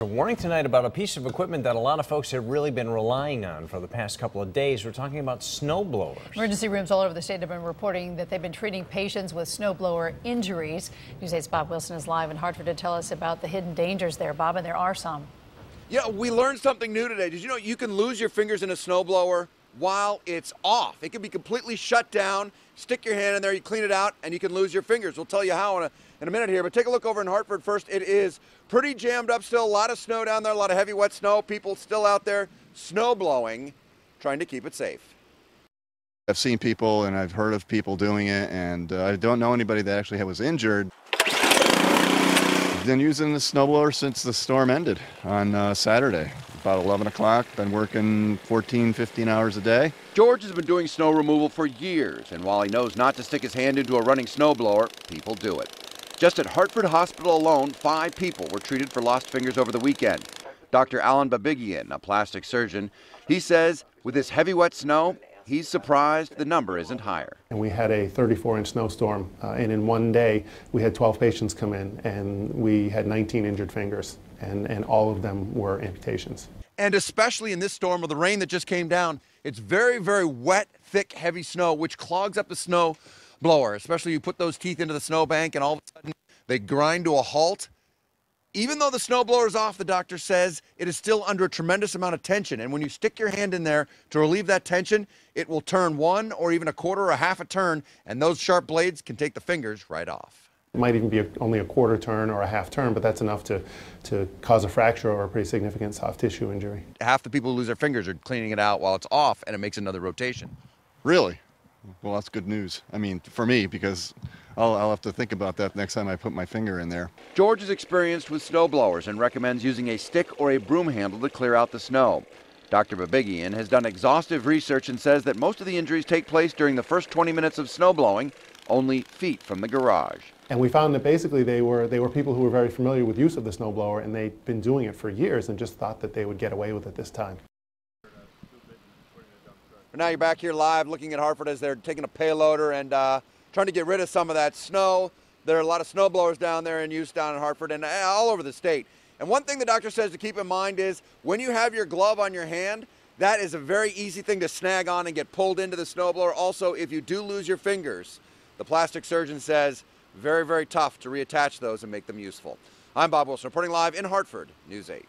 A warning tonight about a piece of equipment that a lot of folks have really been relying on for the past couple of days. We're talking about snow blowers. Emergency rooms all over the state have been reporting that they've been treating patients with snowblower injuries. News 8's Bob Wilson is live in Hartford to tell us about the hidden dangers there, Bob, and there are some. Yeah, we learned something new today. Did you know you can lose your fingers in a snowblower while it's off? It can be completely shut down. Stick your hand in there, you clean it out, and you can lose your fingers. We'll tell you how in a minute here, but take a look over in Hartford first. It is pretty jammed up still. A lot of snow down there, a lot of heavy, wet snow. People still out there snow blowing, trying to keep it safe. I've seen people and I've heard of people doing it, and I don't know anybody that actually was injured. I've been using the snowblower since the storm ended on Saturday, about 11 o'clock. Been working 14, 15 hours a day. George has been doing snow removal for years, and while he knows not to stick his hand into a running snowblower, people do it. Just at Hartford Hospital alone, 5 people were treated for lost fingers over the weekend. Dr. Alan Babigian, a plastic surgeon, he says with this heavy wet snow, he's surprised the number isn't higher. And we had a 34-inch snowstorm, and in one day we had 12 patients come in, and we had 19 injured fingers, and all of them were amputations. And especially in this storm with the rain that just came down, it's very, very wet, thick, heavy snow, which clogs up the snow blower. Especially you put those teeth into the snowbank and all of a sudden they grind to a halt. Even though the snow blower is off, the doctor says it is still under a tremendous amount of tension. And when you stick your hand in there to relieve that tension, it will turn 1 or even a quarter or a half a turn, and those sharp blades can take the fingers right off. It might even be only a quarter turn or a half turn, but that's enough to cause a fracture or a pretty significant soft tissue injury. Half the people who lose their fingers are cleaning it out while it's off, and it makes another rotation. Really? Well, that's good news. I mean, for me, because I'll have to think about that next time I put my finger in there. George is experienced with snow blowers and recommends using a stick or a broom handle to clear out the snow. Dr. Babigian has done exhaustive research and says that most of the injuries take place during the first 20 minutes of snow blowing, only feet from the garage. And we found that basically they were people who were very familiar with use of the snowblower, and they'd been doing it for years and just thought that they would get away with it this time. Now you're back here live looking at Hartford as they're taking a payloader and trying to get rid of some of that snow. There are a lot of snow blowers down there in use down in Hartford and all over the state. And one thing the doctor says to keep in mind is when you have your glove on your hand, that is a very easy thing to snag on and get pulled into the snowblower. Also, if you do lose your fingers, the plastic surgeon says very, very tough to reattach those and make them useful. I'm Bob Wilson reporting live in Hartford, News 8.